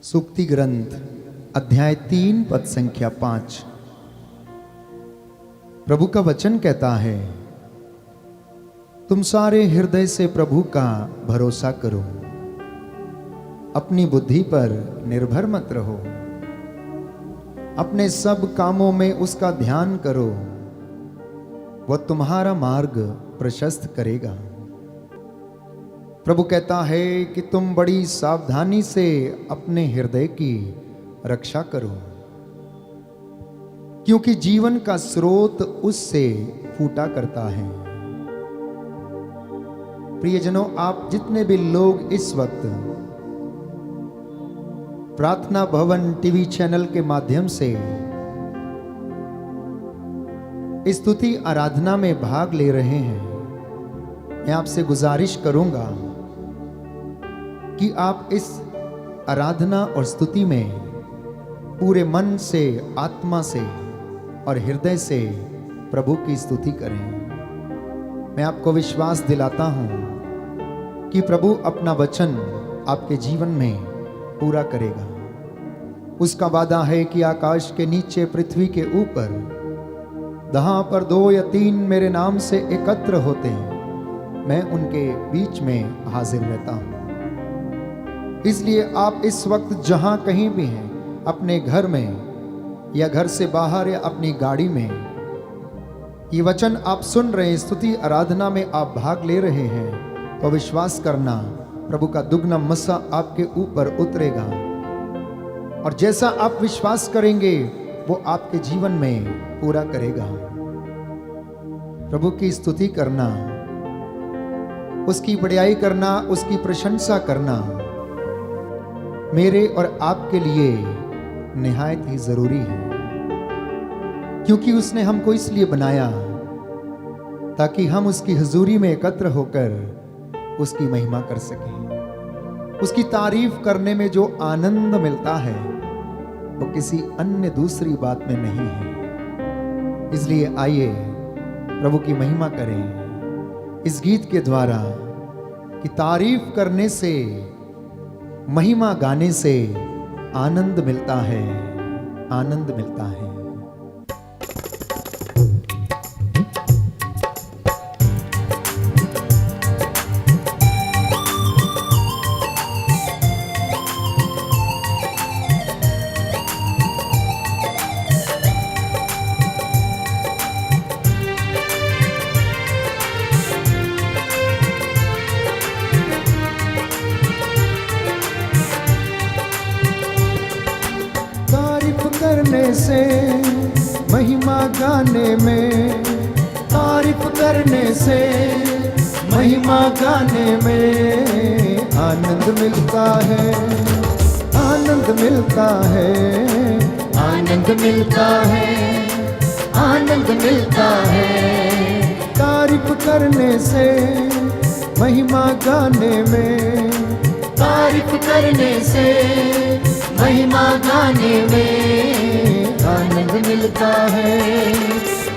सूक्ति ग्रंथ अध्याय 3 पद संख्या 5। प्रभु का वचन कहता है, तुम सारे हृदय से प्रभु का भरोसा करो, अपनी बुद्धि पर निर्भर मत रहो, अपने सब कामों में उसका ध्यान करो, वह तुम्हारा मार्ग प्रशस्त करेगा। प्रभु कहता है कि तुम बड़ी सावधानी से अपने हृदय की रक्षा करो, क्योंकि जीवन का स्रोत उससे फूटा करता है। प्रियजनों, आप जितने भी लोग इस वक्त प्रार्थना भवन टीवी चैनल के माध्यम से स्तुति आराधना में भाग ले रहे हैं, मैं आपसे गुजारिश करूंगा कि आप इस आराधना और स्तुति में पूरे मन से, आत्मा से और हृदय से प्रभु की स्तुति करें। मैं आपको विश्वास दिलाता हूं कि प्रभु अपना वचन आपके जीवन में पूरा करेगा। उसका वादा है कि आकाश के नीचे, पृथ्वी के ऊपर, जहां पर 2 या 3 मेरे नाम से एकत्र होते हैं, मैं उनके बीच में हाजिर रहता हूं। इसलिए आप इस वक्त जहां कहीं भी हैं, अपने घर में या घर से बाहर या अपनी गाड़ी में, ये वचन आप सुन रहे हैं, स्तुति आराधना में आप भाग ले रहे हैं, तो विश्वास करना प्रभु का दुगना मसा आपके ऊपर उतरेगा। और जैसा आप विश्वास करेंगे वो आपके जीवन में पूरा करेगा। प्रभु की स्तुति करना, उसकी बड़ाई करना, उसकी प्रशंसा करना मेरे और आपके लिए निहायत ही जरूरी है, क्योंकि उसने हमको इसलिए बनाया ताकि हम उसकी हुजूरी में एकत्र होकर उसकी महिमा कर सकें। उसकी तारीफ करने में जो आनंद मिलता है वो किसी अन्य दूसरी बात में नहीं है। इसलिए आइए प्रभु की महिमा करें इस गीत के द्वारा कि तारीफ करने से, महिमा गाने से आनंद मिलता है, आनंद मिलता है। करने से, महिमा गाने में, तारीफ करने से, महिमा गाने में आनंद मिलता है, आनंद मिलता है, आनंद मिलता है, आनंद मिलता है। तारीफ करने से, महिमा गाने में, तारीफ करने से, महिमा गाने में आनंद मिलता है,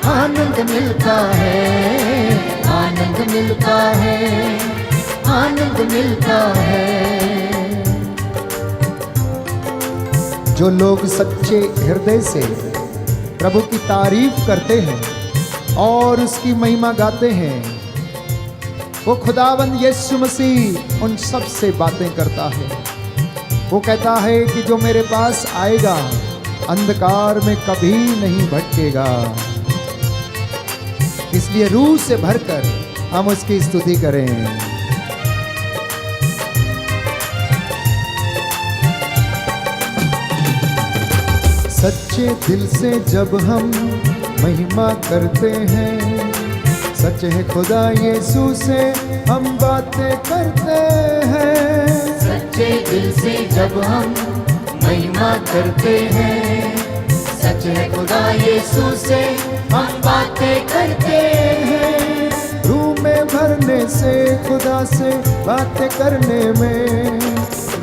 आनंद मिलता है, आनंद मिलता है, आनंद मिलता है। जो लोग सच्चे हृदय से प्रभु की तारीफ करते हैं और उसकी महिमा गाते हैं, वो खुदावंद यीशु मसीह उन सब से बातें करता है। वो कहता है कि जो मेरे पास आएगा अंधकार में कभी नहीं भटकेगा। इसलिए रूह से भरकर हम उसकी स्तुति करें। सच्चे दिल से जब हम महिमा करते हैं, सच है खुदा यीशु से हम बातें करते हैं। सच्चे दिल से जब हम महिमा करते हैं, सच है खुदा यीशु से हम बातें करते हैं। रूह में भरने से, खुदा से बातें करने में,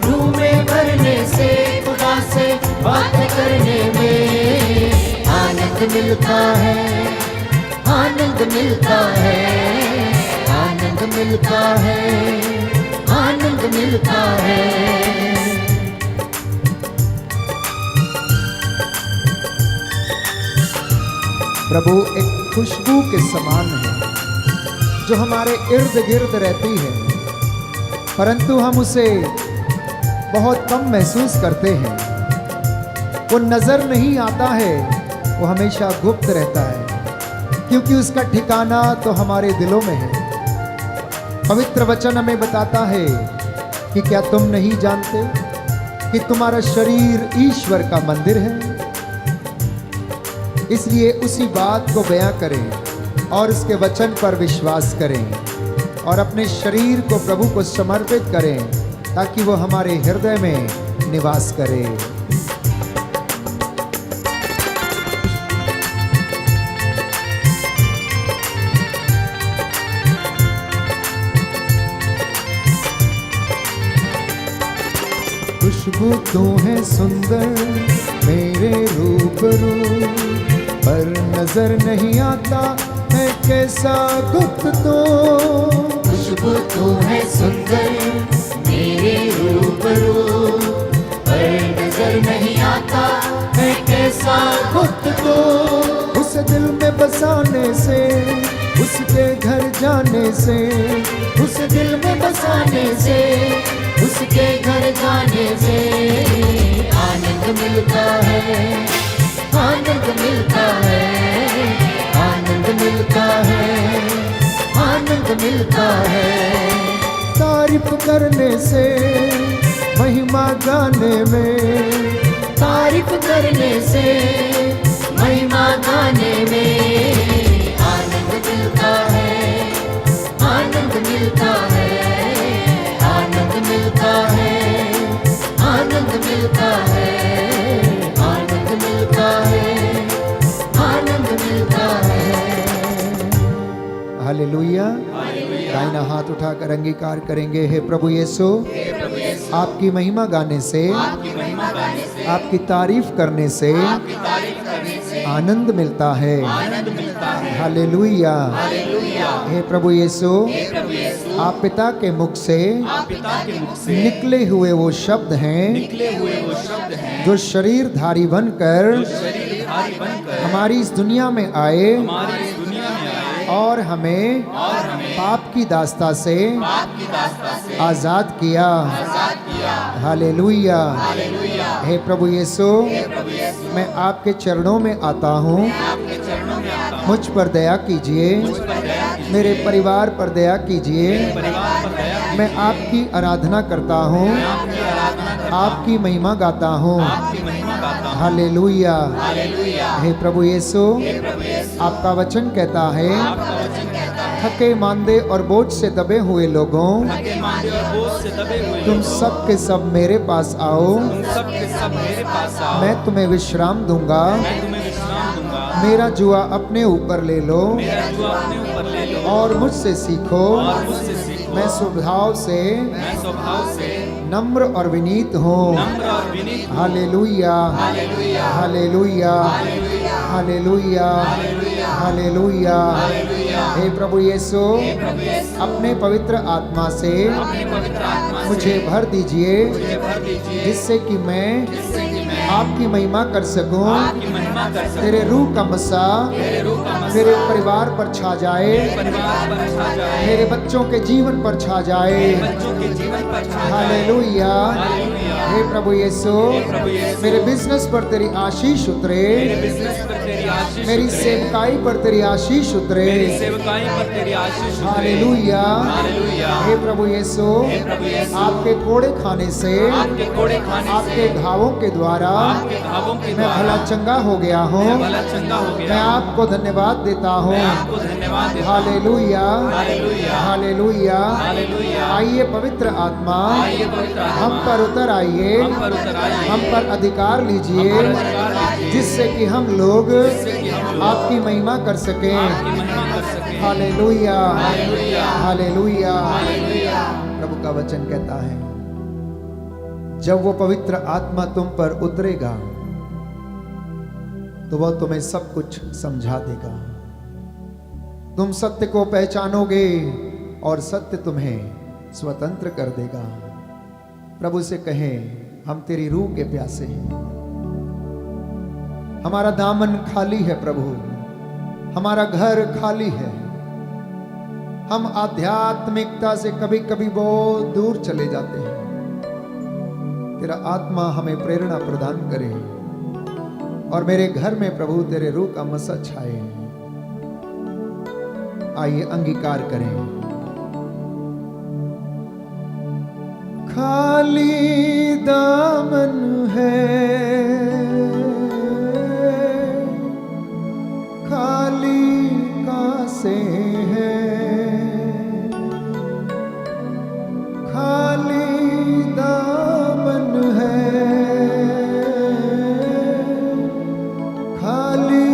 रूह में भरने से, खुदा से बातें करने में आनंद मिलता है, आनंद मिलता है, आनंद मिलता है, आनंद मिलता है। प्रभु एक खुशबू के समान है जो हमारे इर्द गिर्द रहती है, परंतु हम उसे बहुत कम महसूस करते हैं। वो नजर नहीं आता है, वो हमेशा गुप्त रहता है, क्योंकि उसका ठिकाना तो हमारे दिलों में है। पवित्र वचन हमें बताता है कि क्या तुम नहीं जानते कि तुम्हारा शरीर ईश्वर का मंदिर है। इसलिए उसी बात को बयां करें और उसके वचन पर विश्वास करें और अपने शरीर को प्रभु को समर्पित करें, ताकि वो हमारे हृदय में निवास करे। खुशबू तू है सुंदर मेरे रूबरू, पर नजर नहीं आता है कैसा गुप्त तो। खुशबू तू है सुंदर मेरे रूबरू, पर नजर नहीं आता है कैसा गुप्त तो। उस दिल में बसाने से, उसके घर जाने से, उस दिल में बसाने से, उसके घर जाने से आनंद मिलता है, आनंद मिलता है, आनंद मिलता है, आनंद मिलता है। तारीफ करने से, महिमा गाने में, तारीफ करने से, महिमा गाने में आनंद मिलता है, आनंद मिलता है, आनंद मिलता है, आनंद मिलता है, आनंद मिलता है, आनंद मिलता है। हालेलुया। दाहिना हाथ उठाकर अंगीकार करेंगे, हे प्रभु यीशु, आपकी महिमा गाने से, आपकी तारीफ करने से आनंद मिलता है। हालेलुया। हे प्रभु यीशु, आप पिता के मुख से निकले हुए वो शब्द हैं जो शरीरधारी बनकर हमारी इस दुनिया में आए और हमें पाप की दास्ता से आजाद किया। हालेलुया। हे प्रभु यीशु, मैं आपके चरणों में आता हूँ, मुझ पर दया कीजिए, मेरे परिवार पर दया कीजिए। मैं आपकी आराधना करता हूँ, आपकी महिमा गाता हूँ। हालेलुया। हे प्रभु यीशु, आपका वचन कहता है, थके मांदे और बोझ से दबे हुए लोगों, तुम सब के सब मेरे पास आओ, मैं तुम्हें विश्राम दूंगा। मेरा जुआ अपने ऊपर ले लो और मुझसे सीखो, मैं स्वभाव से नम्र और विनीत हूँ। Hallelujah, hallelujah, hallelujah, hallelujah. हे प्रभु यीशु, अपने पवित्र आत्मा से मुझे भर दीजिए, जिससे कि मैं आपकी महिमा कर सकूं। तेरे रूह का मसा मेरे परिवार पर छा जाए, मेरे बच्चों के जीवन पर छा जाए। हालेलुया। हे प्रभु यीशु, मेरे बिजनेस पर तेरी आशीष उतरे, मेरी सेवकाई पर तेरी आशीष उतरे। हालेलुया। हे प्रभु यीशु, आपके कोड़े खाने से, आपके घावों के द्वारा मैं भला चंगा हो गया हूँ। मैं आपको धन्यवाद देता हूँ। Hallelujah, hallelujah. आइए पवित्र आत्मा, हम पर उतर आइए, हम पर अधिकार लीजिए, जिससे कि हम लोग आपकी महिमा कर सकें। Hallelujah, hallelujah. प्रभु का वचन कहता है, जब वो पवित्र आत्मा तुम पर उतरेगा तो वह तुम्हें सब कुछ समझा देगा। तुम सत्य को पहचानोगे और सत्य तुम्हें स्वतंत्र कर देगा। प्रभु से कहें, हम तेरी रूह के प्यासे हैं, हमारा दामन खाली है प्रभु, हमारा घर खाली है, हम आध्यात्मिकता से कभी कभी बहुत दूर चले जाते हैं। तेरा आत्मा हमें प्रेरणा प्रदान करे और मेरे घर में प्रभु तेरे रूह का मसा छाए। आइए अंगीकार करें। खाली दामन है, खाली कासे हैं, खाली दामन है, खाली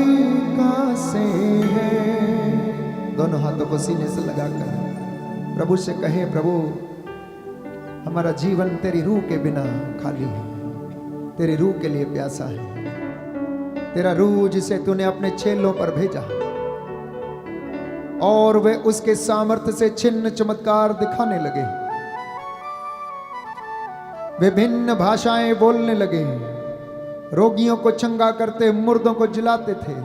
कासे हैं। दोनों हाथों को सीने से लगाकर प्रभु से कहे, प्रभु हमारा जीवन तेरी रूह के बिना खाली है, तेरी रूह के लिए प्यासा है। तेरा रूह जिसे तूने अपने चेलों पर भेजा और वे उसके सामर्थ्य से चिन्ह चमत्कार दिखाने लगे, विभिन्न भाषाएं बोलने लगे, रोगियों को चंगा करते, मुर्दों को जिलाते थे।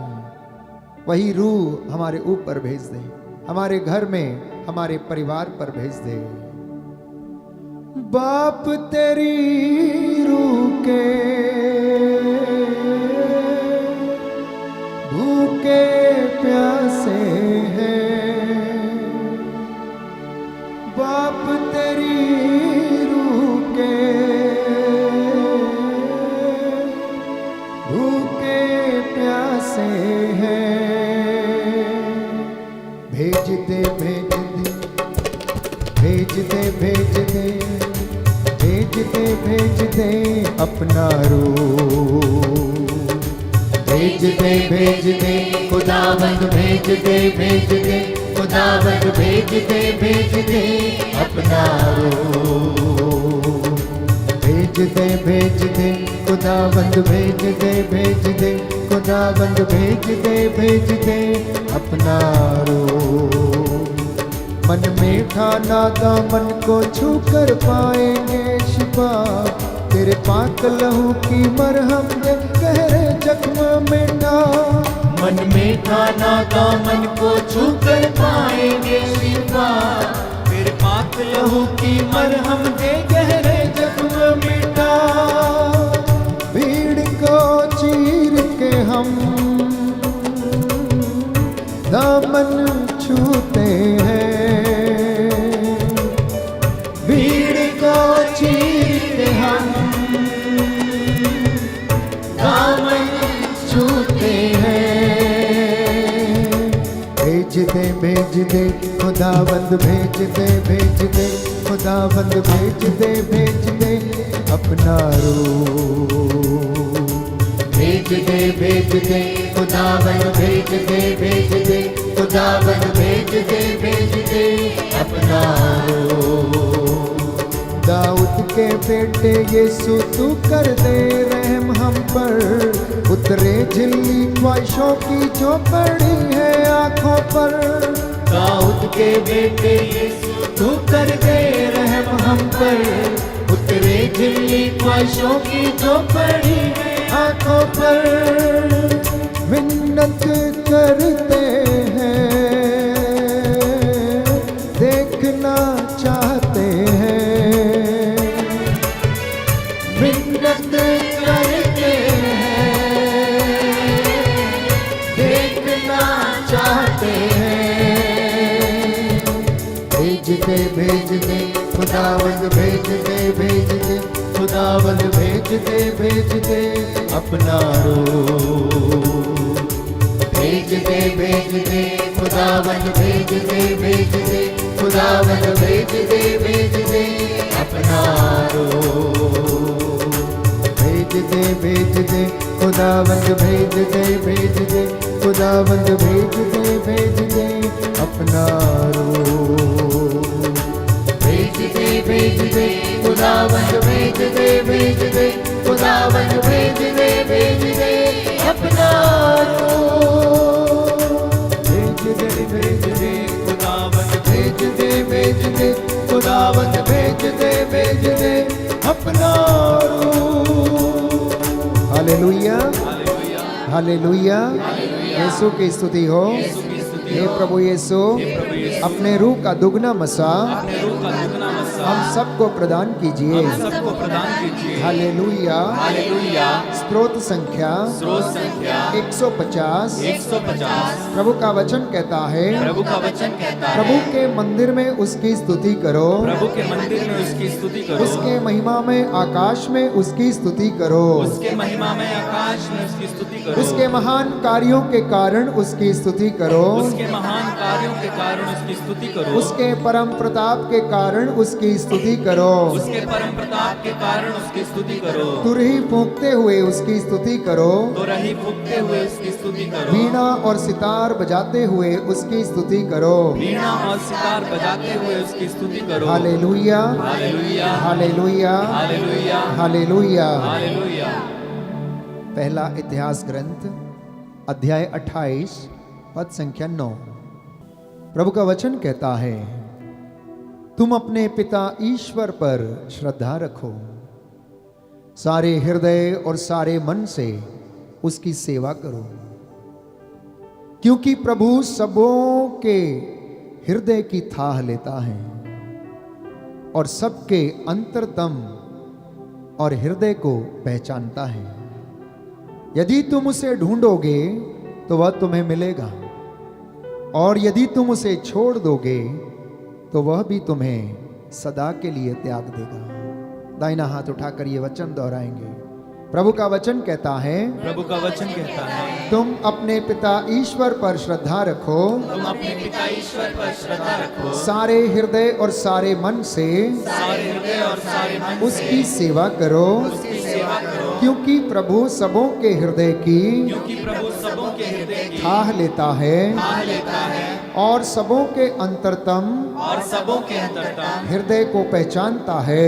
वही रूह हमारे ऊपर भेज दे, हमारे घर में, हमारे परिवार पर भेज दे। बाप तेरी रूह के भूखे प्यासे हैं, बाप तेरी रूह के भूखे प्यासे हैं। भेज दे भेज दे भेज दे भेज दे भेज दे भेज दे अपना रूह। भेज दे खुदावंद, भेज दे खुदावंद, भेज दे अपना रूह। भेज दे खुदावंद, भेज दे खुदावंद, भेज दे अपना रूह। मन में ठाना था मन को छू कर पाएंगे शिफा, तेरे पाक लहू की मरहम दे गहरे जख्म मिटा। मन में ठाना था मन को छू कर पाएंगे शिफा, तेरे पाक लहू की मरहम दे गहरे जख्म मिटा। भीड़ को चीर के हम दामन छूते हैं, भीड़ को चीर के हम दामन छूते हैं। भेज दे खुदावंद, भेज दे खुदावंद, भेज दे अपना रूह। भेज दे खुदावंद, भेज दे खुदावंद, भेज दे अपना रूह। दाऊद के बेटे यीशु तू कर दे रहम हम पर, उतरे झिल्ली ख्वाहिशों की जो पड़ी है आंखों पर। दाऊद के बेटे यीशु तू कर दे रहम हम पर, उतरे झिल्ली ख्वाहिशों की जो पड़ी है आंखों पर। मिन्नत करते हैं, देखना चाहते हैं, मिन्नत करते हैं, देखना चाहते हैं। भेज दे खुदावंद, भेज दे खुदावंद, भेज दे अपना रूह। भेज दे खुदावंद, भेज दे खुदावंद, भेज दे अपना रूह। भेज दे खुदावंद, भेज दे खुदावंद, भेज दे अपना रूह। भेज दे खुदावंद, भेज दे खुदावंद, भेज दे अपना रूह। भेज दे खुदावंद, भेज दे खुदावंद, भेज दे अपना रूह। हालेलुया, हालेलुया, यीशु की स्तुति हो। हे प्रभु यीशु, अपने रूह का दुगना मसा हम सबको प्रदान कीजिए। हालेलुया। स्तोत्र संख्या 150। प्रभु का वचन कहता है, प्रभु के मंदिर में उसकी स्तुति करो, उसके महिमा में आकाश में उसकी स्तुति करो, उसके महान कार्यों के कारण उसकी स्तुति करो, उसके परम प्रताप के कारण उसकी स्तुति करो, तुरही फूंकते हुए उसकी स्तुति करो, वीणा और सितार बजाते हुए उसकी स्तुति करो। Hallelujah, hallelujah, hallelujah. पहला इतिहास ग्रंथ अध्याय 28 पद संख्या 9। प्रभु का वचन कहता है, तुम अपने पिता ईश्वर पर श्रद्धा रखो, सारे हृदय और सारे मन से उसकी सेवा करो, क्योंकि प्रभु सबों के हृदय की थाह लेता है और सबके अंतरतम और हृदय को पहचानता है। यदि तुम उसे ढूंढोगे तो वह तुम्हें मिलेगा, और यदि तुम उसे छोड़ दोगे तो वह भी तुम्हें सदा के लिए त्याग देगा। दाहिना हाथ उठाकर ये वचन दोहराएंगे। प्रभु का वचन कहता है, तुम अपने पिता ईश्वर पर श्रद्धा रखो, सारे हृदय और सारे मन से उसकी सेवा करो, क्योंकि प्रभु सबों के हृदय की थाह लेता है और सबों के अंतरतम हृदय को पहचानता है।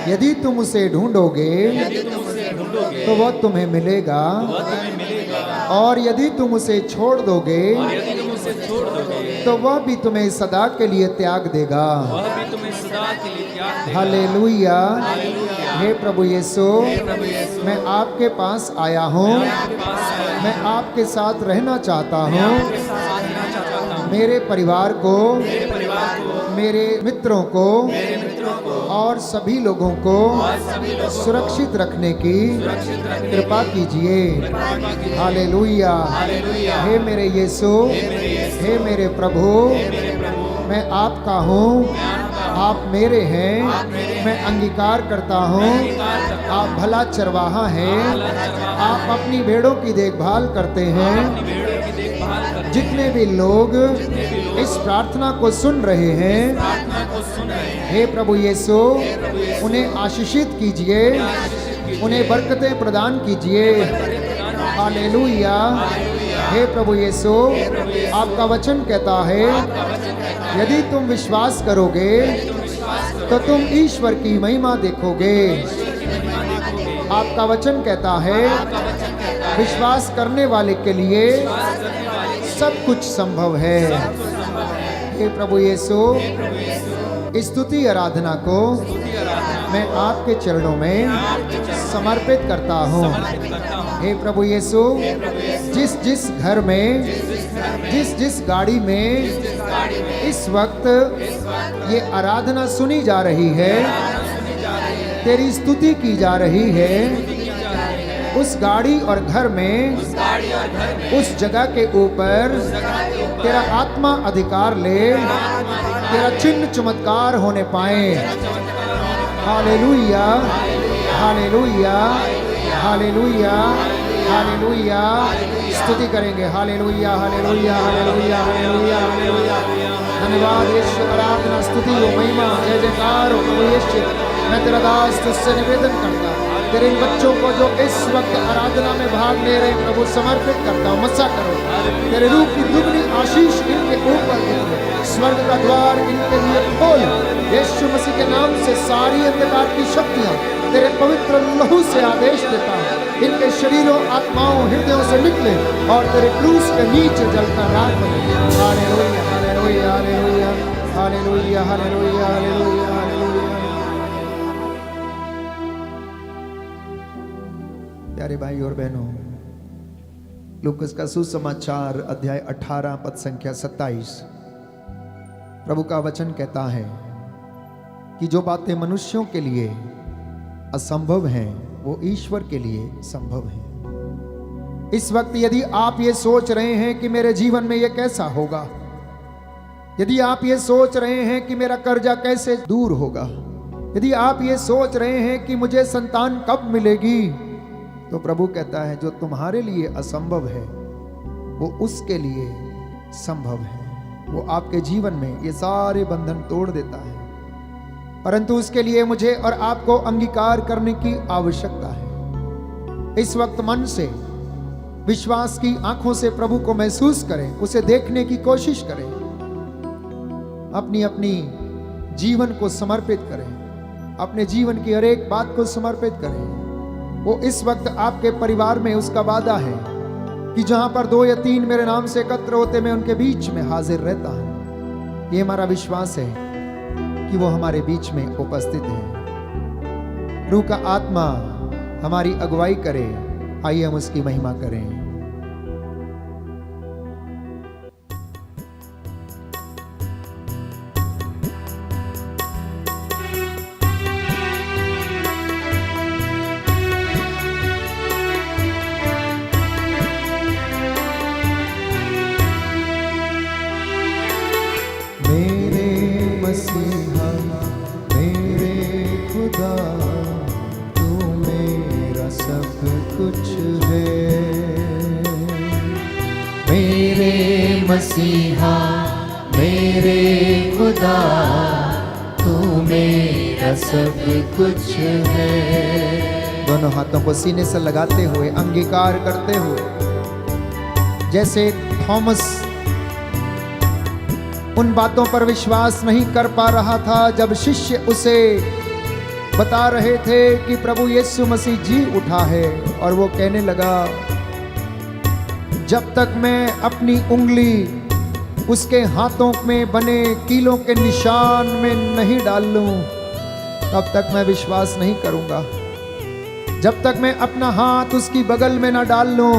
यदि तुम उसे ढूंढोगे तो वह तुम्हें मिलेगा, और यदि तुम उसे छोड़ दोगे तो वह भी तुम्हें सदा के लिए त्याग देगा। हालेलुया। हे प्रभु यीशु, मैं आपके पास आया हूँ, मैं आपके साथ रहना चाहता हूँ। मेरे परिवार को, मेरे मित्रों को और सभी लोगों को सुरक्षित रखने की कृपा कीजिए। हालेलुया। हे मेरे यीशु, हे मेरे प्रभु, मैं आपका हूँ, आप मेरे हैं, मैं अंगीकार करता हूँ। आप भला चरवाहा हैं, आप अपनी भेड़ों की देखभाल करते हैं। जितने भी लोग इस प्रार्थना को सुन रहे हैं, हे प्रभु यीशु, उन्हें आशीषित कीजिए, उन्हें बरकतें प्रदान कीजिए। हालेलुया। हे प्रभु यीशु, आपका वचन कहता है, यदि तुम विश्वास करोगे तो तुम ईश्वर की महिमा देखोगे। आपका वचन कहता है, विश्वास करने वाले के लिए सब कुछ संभव है। हे प्रभु यीशु, स्तुति आराधना को मैं आपके चरणों में समर्पित करता हूँ। हे प्रभु यीशु, जिस जिस घर में, जिस जिस गाड़ी में इस वक्त ये आराधना सुनी जा रही है, तेरी स्तुति की जा रही है, उस गाड़ी और घर में, उस जगह के ऊपर तेरा आत्मा अधिकार ले, तेरा चिन्ह चमत्कार होने पाए। Hallelujah, hallelujah, hallelujah, hallelujah. स्तुति करेंगे। Hallelujah, hallelujah, hallelujah, hallelujah, hallelujah. धन्यवाद यीशु, आराधना, स्तुति हो, महिमा, जय जयकार हो प्रभु यीशु। मैं तेरा दास तुझसे निवेदन करता, तेरे इन बच्चों को जो इस वक्त आराधना में भाग ले रहे प्रभु, समर्पित करता हूँ। मसा करो, तेरे रूप की दुगनी आशीष इनके ऊपर गिरे, स्वर्ग का द्वार इनके लिए खोल। यीशु मसीह के नाम से सारी अंधकार की शक्तियाँ तेरे पवित्र लहू से आदेश देता हूँ, इनके शरीरों, आत्माओं, हृदयों से निकले और तेरे क्रूस के नीचे जलता राख बने। Hallelujah, hallelujah, hallelujah, hallelujah, hallelujah, hallelujah, hallelujah. प्यारे भाई और बहनों, लूकस का सुसमाचार अध्याय 18 पद संख्या 27। प्रभु का वचन कहता है कि जो बातें मनुष्यों के लिए असंभव हैं वो ईश्वर के लिए संभव हैं। इस वक्त यदि आप ये सोच रहे हैं कि मेरे जीवन में ये कैसा होगा, यदि आप ये सोच रहे हैं कि मेरा कर्जा कैसे दूर होगा, यदि आप ये सोच रहे हैं कि मुझे संतान कब मिलेगी, तो प्रभु कहता है जो तुम्हारे लिए असंभव है वो उसके लिए संभव है। वो आपके जीवन में ये सारे बंधन तोड़ देता है, परंतु उसके लिए मुझे और आपको अंगीकार करने की आवश्यकता है। इस वक्त मन से विश्वास की आंखों से प्रभु को महसूस करें, उसे देखने की कोशिश करें, अपनी अपनी जीवन को समर्पित करें, अपने जीवन की हर एक बात को समर्पित करें। वो इस वक्त आपके परिवार में उसका वादा है कि जहां पर 2 या 3 मेरे नाम से एकत्र होते मैं उनके बीच में हाजिर रहता हूं। ये हमारा विश्वास है कि वो हमारे बीच में उपस्थित है। रूह का आत्मा हमारी अगुवाई करे, आइए हम उसकी महिमा करें। मसीहा मेरे खुदा तू मेरा सब कुछ है। मेरे मसीहा मेरे खुदा तू मेरा सब कुछ है। दोनों हाथों को सीने से लगाते हुए अंगीकार करते हुए, जैसे थॉमस उन बातों पर विश्वास नहीं कर पा रहा था जब शिष्य उसे बता रहे थे कि प्रभु यीशु मसीह जी उठा है, और वो कहने लगा जब तक मैं अपनी उंगली उसके हाथों में बने कीलों के निशान में नहीं डाल लूं तब तक मैं विश्वास नहीं करूंगा। जब तक मैं अपना हाथ उसकी बगल में ना डाल लूं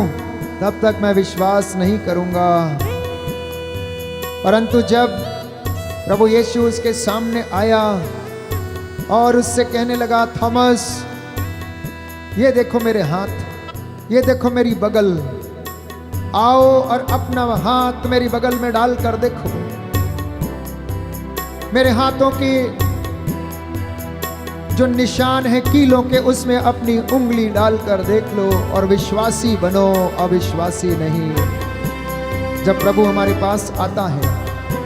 तब तक मैं विश्वास नहीं करूंगा। परंतु जब प्रभु यीशु उसके सामने आया और उससे कहने लगा, थॉमस ये देखो मेरे हाथ, ये देखो मेरी बगल, आओ और अपना हाथ मेरी बगल में डालकर देखो, मेरे हाथों की जो निशान है कीलों के उसमें अपनी उंगली डालकर देख लो और विश्वासी बनो, अविश्वासी नहीं। जब प्रभु हमारे पास आता है,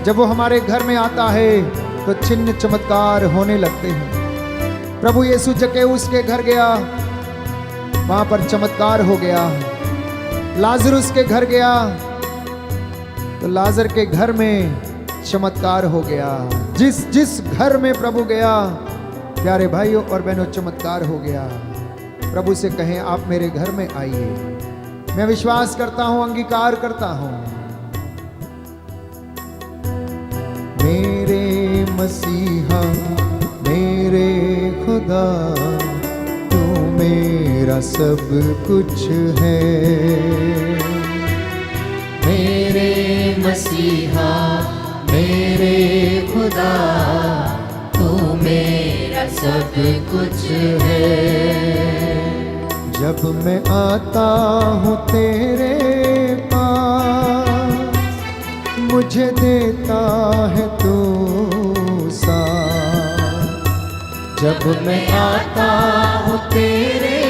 जब वो हमारे घर में आता है तो चिन्ह चमत्कार होने लगते हैं। प्रभु यीशु जक्कैऊस के घर गया, वहां पर चमत्कार हो गया। लाजरुस के घर गया तो लाजर के घर में चमत्कार हो गया। जिस घर में प्रभु गया, प्यारे भाइयों और बहनों, चमत्कार हो गया। प्रभु से कहें आप मेरे घर में आइए, मैं विश्वास करता हूं, अंगीकार करता हूं। मेरे मसीहा मेरे खुदा तू मेरा सब कुछ है। मेरे मसीहा मेरे खुदा तू मेरा सब कुछ है। जब मैं आता हूँ तेरे पास मुझे देता है तू साथ। जब मैं आता हूँ तेरे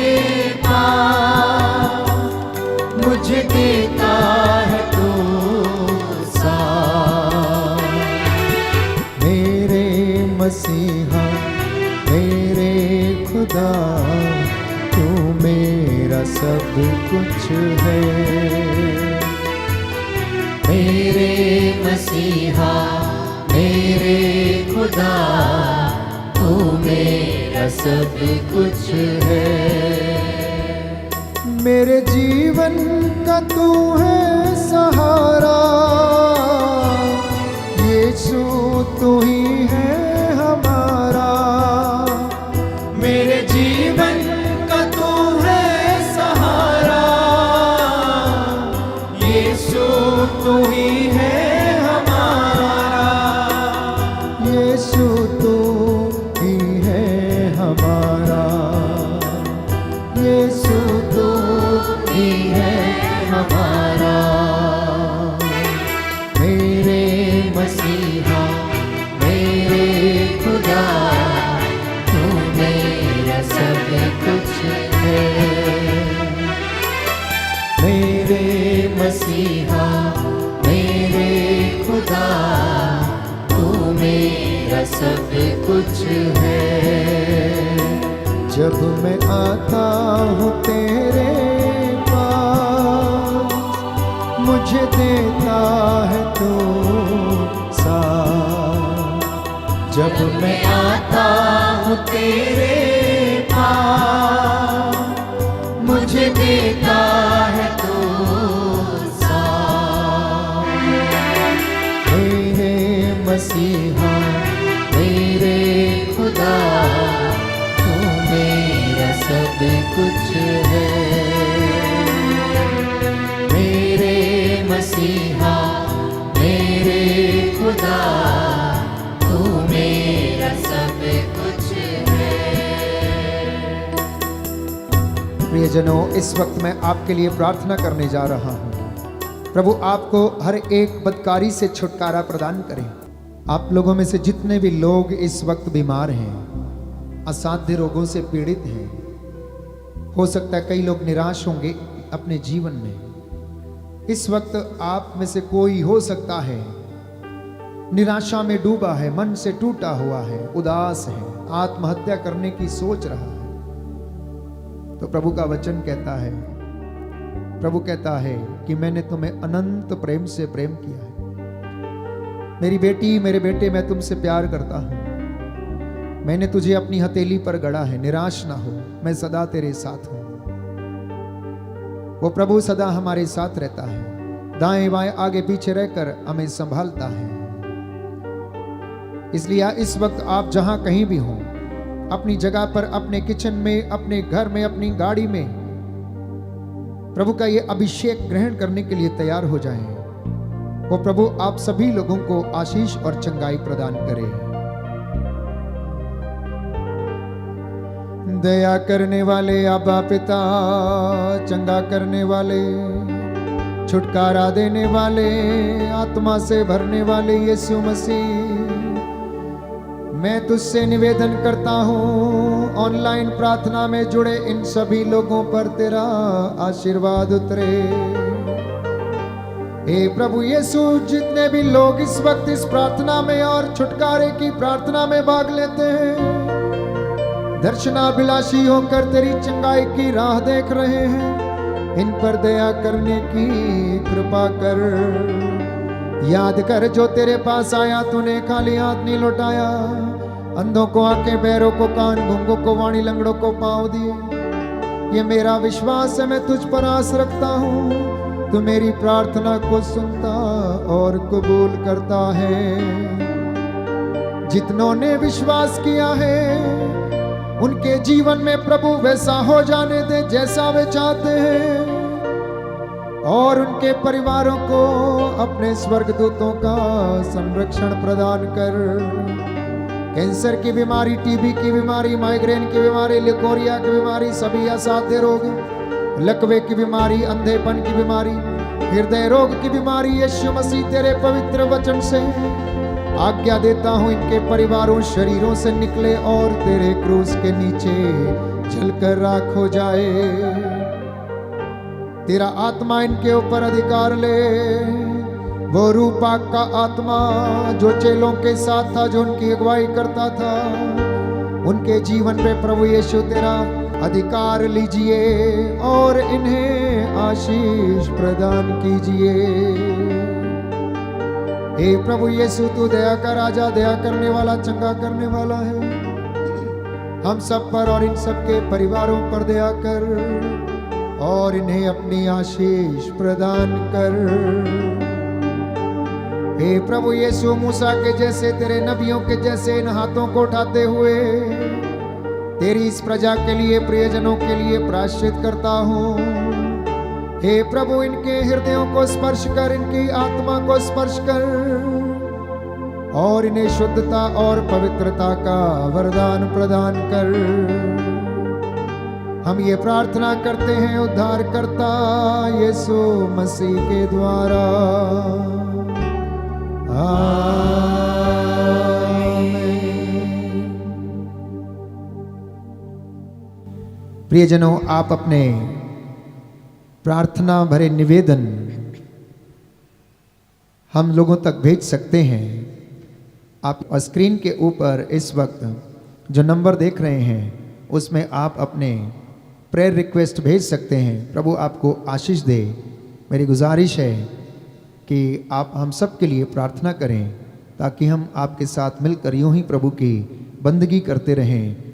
पास मुझे देता है तू साथ। मेरे मसीहा मेरे खुदा तू मेरा सब कुछ है। मेरे मसीहा मेरे खुदा तू मेरा सब कुछ है। मेरे जीवन का तू है सहारा, यीशु तू ही है हमारा। मेरे जीवन का तू है सहारा, हमारा। मेरे मसीहा मेरे खुदा, तू मेरा सब कुछ है। मेरे मसीहा मेरे खुदा, तू मेरा सब कुछ है। जब मैं आता हूँ तेरे पास, मुझे देता है तू साथ। जब मैं आता हूँ तेरे पास, मुझे देता है तू साथ। मेरे मसीहा मेरे खुदा, तू मेरा सब कुछ है। मेरे मसीहा मेरे खुदा, तू मेरा सब कुछ है। प्रियजनों, इस वक्त मैं आपके लिए प्रार्थना करने जा रहा हूँ। प्रभु आपको हर एक बदकारी से छुटकारा प्रदान करें। आप लोगों में से जितने भी लोग इस वक्त बीमार हैं, असाध्य रोगों से पीड़ित हैं, हो सकता है कई लोग निराश होंगे अपने जीवन में। इस वक्त आप में से कोई हो सकता है निराशा में डूबा है, मन से टूटा हुआ है, उदास है, आत्महत्या करने की सोच रहा है। तो प्रभु का वचन कहता है, प्रभु कहता है कि मैंने तुम्हें अनंत प्रेम से प्रेम किया है। मेरी बेटी, मेरे बेटे, मैं तुमसे प्यार करता हूं। मैंने तुझे अपनी हथेली पर गढ़ा है, निराश ना हो, मैं सदा तेरे साथ हूं। वो प्रभु सदा हमारे साथ रहता है, दाएं बाएं आगे पीछे रहकर हमें संभालता है। इसलिए इस वक्त आप जहां कहीं भी हों, अपनी जगह पर, अपने किचन में, अपने घर में, अपनी गाड़ी में प्रभु का ये अभिषेक ग्रहण करने के लिए तैयार हो जाएं। वो प्रभु आप सभी लोगों को आशीष और चंगाई प्रदान करे। दया करने वाले आबा पिता, चंगा करने वाले, छुटकारा देने वाले, आत्मा से भरने वाले यीशु मसीह, मैं तुझसे निवेदन करता हूँ, ऑनलाइन प्रार्थना में जुड़े इन सभी लोगों पर तेरा आशीर्वाद उतरे। हे प्रभु यीशु, जितने भी लोग इस वक्त इस प्रार्थना में और छुटकारे की प्रार्थना में भाग लेते हैं, दर्शनाभिलाषी होकर तेरी चंगाई की राह देख रहे हैं, इन पर दया करने की कृपा कर। याद कर, जो तेरे पास आया तूने खाली हाथ नहीं लौटाया। अंधों को आंखें, बहरों को कान, गूंगों को वाणी, लंगड़ों को पांव दिए। ये मेरा विश्वास है, मैं तुझ पर आस रखता हूँ। तू मेरी प्रार्थना को सुनता और कबूल करता है। जितनों ने विश्वास किया है, उनके जीवन में प्रभु वैसा हो जाने दे जैसा वे चाहते हैं, और उनके परिवारों को अपने स्वर्गदूतों का संरक्षण प्रदान कर। कैंसर की बीमारी, टीबी की बीमारी, माइग्रेन की बीमारी, लिकोरिया की बीमारी, सभी असाध्य रोग, लकवे की बीमारी, अंधेपन की बीमारी, हृदय रोग की बीमारी, यीशु मसीह तेरे पवित्र वचन से आज्ञा देता हूं, इनके परिवारों, शरीरों से निकले और तेरे क्रूस के नीचे जलकर राख हो जाए। तेरा आत्मा इनके ऊपर अधिकार ले। वो रूपाक का आत्मा जो चेलों के साथ था, जो उनकी अगुवाई करता था, उनके जीवन पे प्रभु यीशु तेरा अधिकार लीजिए और इन्हें आशीष प्रदान कीजिए। हे प्रभु यीशु, तू दया का राजा, दया करने वाला, चंगा करने वाला है। हम सब पर और इन सब के परिवारों पर दया कर और इन्हें अपनी आशीष प्रदान कर। हे प्रभु यीशु, मूसा के जैसे, तेरे नबियों के जैसे इन हाथों को उठाते हुए तेरी इस प्रजा के लिए, प्रियजनों के लिए प्रायश्चित करता हूँ। हे प्रभु, इनके हृदयों को स्पर्श कर, इनकी आत्मा को स्पर्श कर और इन्हें शुद्धता और पवित्रता का वरदान प्रदान कर। हम ये प्रार्थना करते हैं उद्धारकर्ता यीशु मसीह के द्वारा। आमीन। प्रियजनों, आप अपने प्रार्थना भरे निवेदन हम लोगों तक भेज सकते हैं। आप स्क्रीन के ऊपर इस वक्त जो नंबर देख रहे हैं उसमें आप अपने प्रेयर रिक्वेस्ट भेज सकते हैं। प्रभु आपको आशीष दे। मेरी गुजारिश है कि आप हम सब के लिए प्रार्थना करें ताकि हम आपके साथ मिलकर यूं ही प्रभु की बंदगी करते रहें।